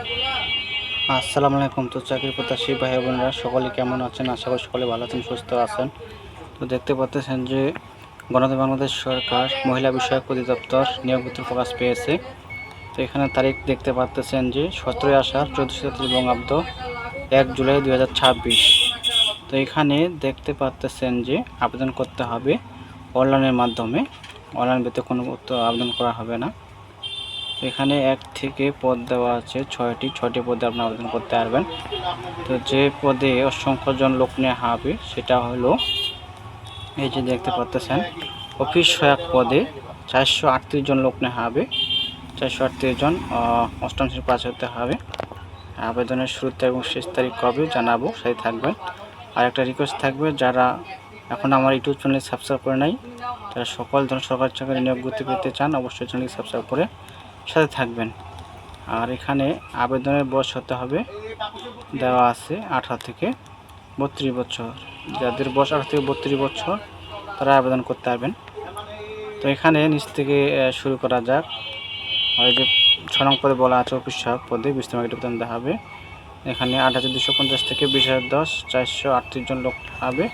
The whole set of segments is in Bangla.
আসসালামু আলাইকুম। তো চাকরি প্রত্যাশী ভাই বোনেরা সকলে কেমন আছেন? আশা করি সকলে ভালো আছেন, সুস্থ আছেন। তো দেখতে পাচ্ছেন যে গণতন্ত্র বাংলাদেশ সরকার মহিলা বিষয়ক অধিদপ্তর নিয়োগ বিজ্ঞপ্তি প্রকাশ পেয়েছে। তো এখানে তারিখ দেখতে পাচ্ছেন যে 17 আষাঢ় 1433 বঙ্গাব্দ 1 জুলাই 2026। তো এখানে দেখতে পাচ্ছেন যে আবেদন করতে হবে অনলাইনের মাধ্যমে। অনলাইন ব্যতীত কোনো আবেদন করা হবে না। এখানে 1 থেকে পদ দেওয়া আছে 6টি পদে আপনি আবেদন করতে পারবেন। তো যে পদে অসংখ্য জন লোক নেওয়া হবে সেটা হলো এই যে দেখতে পাচ্ছেন অফিস সহায়ক পদে 438 জন লোক নেওয়া হবে। 438 জন, অষ্টম শ্রেণী পাস হতে হবে। আবেদনের শুরুতে এবং শেষ তারিখ কবে জানাবো, সাথে থাকবেন। আর একটা রিকোয়েস্ট থাকবে, যারা এখন আমার ইউটিউব চ্যানেল সাবস্ক্রাইব করে নাই, তারা সকল ধরনের সরকারি চাকরি নিয়োগ বিজ্ঞপ্তি পেতে চান, অবশ্যই চ্যানেলটি সাবস্ক্রাইব করে সাথে থাকবেন। আর এখানে আবেদনের বয়স হতে হবে দেওয়া আছে 18 থেকে 32 বছর। যাদের বয়স 18 থেকে 32 বছর তারা আবেদন করতে পারবেন। তো এখানে নিচ থেকে শুরু করা যাক। ওই যে 6 নং পদে বলা আছে অফিস সহায়ক পদে 20 নম্বর বেতন দেওয়া হবে। এখানে 8,250 থেকে 20,010 438 জন লোক হবে।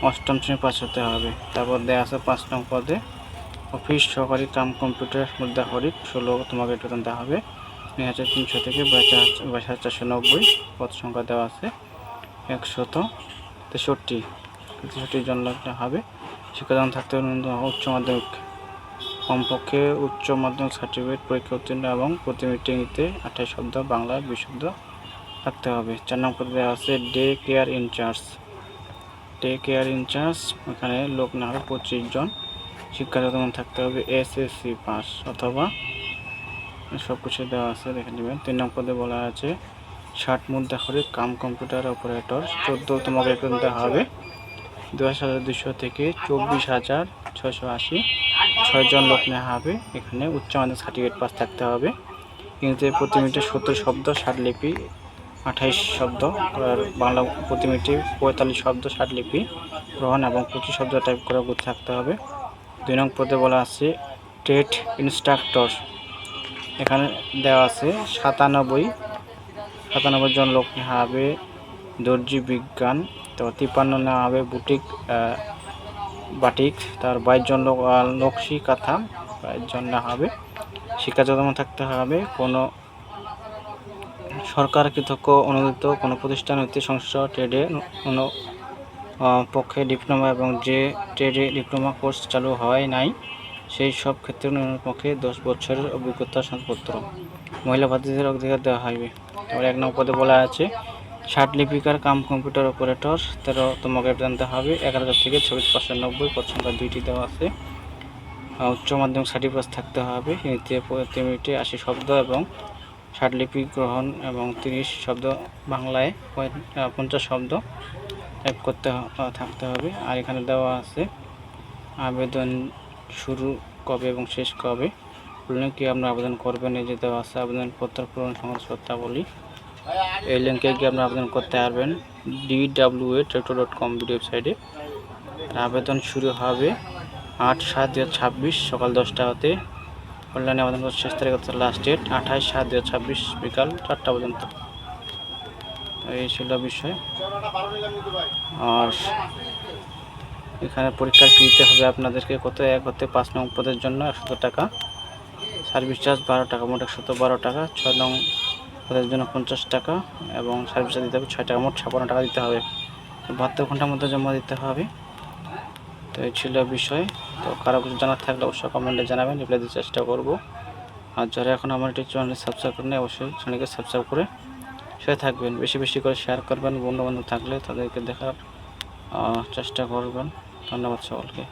অষ্টম শ্রেণী পাস হতে হবে। তারপর দেওয়া আছে 5 নং পদে অফিস সহকারী কাম কম্পিউটার মুদ্রাহরিক 16তম বেতন দেওয়া হবে। 9,300 থেকে 22,490 পদ সংখ্যা দেওয়া আছে 163 জন লোক হবে। শিক্ষাদান থাকতে উচ্চ মাধ্যমিক, কমপক্ষে উচ্চ মাধ্যমিক সার্টিফিকেট পরীক্ষা উত্তীর্ণ এবং প্রতি মিটিংতে 28 শব্দ বাংলা 20 শব্দ থাকতে হবে। 4 নম্বর পদে দেওয়া আছে ডে কেয়ার ইনচার্জ, এখানে লোক না হবে 25 জন। শিক্ষাগত মান থাকতে হবে এসএসসি পাস অথবা, সব কিছু দেওয়া আছে দেখে নেবেন। 3 নম্বর পদে বলা আছে 60 মুদ্রাহরিক কাম কম্পিউটার অপারেটর 14তম বেতন দেওয়া হবে। 22,200 থেকে 24,680 6 জন লোক নেওয়া হবে। এখানে উচ্চ মাধ্যমিক সার্টিফিকেট পাস থাকতে হবে। ইংরেজিতে প্রতি মিনিটে 70 শব্দ 60 লিপি 28 শব্দ, আর বাংলা প্রতি মিনিটে 45 শব্দ 60 লিপি গ্রহণ এবং 25 শব্দ টাইপ করা গুড থাকতে হবে। 2 নং পদে বলা আছে ট্রেড ইনস্ট্রাক্টর, এখানে দেওয়া আছে 97 জন লোক নেওয়া হবে। দর্জি বিজ্ঞান, তো 53 নেওয়া হবে বুটিক বাটিক, তার 22 জন লোক নকশি কাঁথা 22 জন নেওয়া হবে। শিক্ষাগত থাকতে হবে কোনো সরকার কৃতজ্ঞ অনুমোদিত কোনো প্রতিষ্ঠান হইতে সংশ্লিষ্ট ট্রেডে কোনো পক্ষে ডিপ্লোমা এবং যে ট্রেডে ডিপ্লোমা কোর্স চালু হয় নাই সেই সব ক্ষেত্রে পক্ষে 10 বছরের অভিজ্ঞতার সংবাদপত্র। মহিলা প্রার্থীদের অধিকার দেওয়া হবে। তারপরে 1 নং পদে বলা আছে 60 লিপিকার কাম কম্পিউটার অপারেটর 13তম বেতন দেওয়া হবে। 11,000 থেকে 26,590 পদ সংখ্যা 2টি দেওয়া আছে। উচ্চ মাধ্যমিক সার্টিফিকেট থাকতে হবে। হিন্দিতে প্রতি মিনিটে 80 শব্দ এবং 60 লিপি গ্রহণ এবং 30 শব্দ বাংলায় 50 শব্দ টাইপ করতে থাকতে হবে। আর এখানে দেওয়া আছে আবেদন শুরু কবে এবং শেষ কবে, লিঙ্কে আপনারা আবেদন করবেন। এই যে দেওয়া আছে আবেদনপত্র পূরণ শর্তাবলী, এই লিঙ্কে গিয়ে আপনারা আবেদন করতে পারবেন dwa.tractor.com ওয়েবসাইটে। আবেদন শুরু হবে 8/7/2026 সকাল 10টা হতে। অনলাইনে আবেদন করার শেষ তারিখ হচ্ছে লাস্ট ডেট 28/7/2026 বিকাল 4টা পর্যন্ত। এই ছিল বিষয়। আর এখানে পরীক্ষার ফি দিতে হবে আপনাদেরকে কত, 1 হতে 5 নং পদের জন্য 100 টাকা, সার্ভিস চার্জ 12 টাকা, মোট 112 টাকা। 6 নং পদের জন্য 50 টাকা এবং সার্ভিস চার্জ দিতে হবে 6 টাকা, মোট 56 টাকা দিতে হবে। 72 ঘন্টার মধ্যে জমা দিতে হবে। তো এই ছিল বিষয়। তো কারো কিছু জানার থাকলে অবশ্যই কমেন্টে জানাবেন, রিপ্লাই দিতে চেষ্টা করব। আর যারা এখন আমার একটি চ্যানেল সাবস্ক্রাইব করেন অবশ্যই চ্যানেলকে সাবস্ক্রাইব করে সাথে থাকবেন। বেশি বেশি করে শেয়ার করবেন, বন্ধু বান্ধব থাকলে তাদেরকে দেখার চেষ্টা করবেন। ধন্যবাদ সকলকে।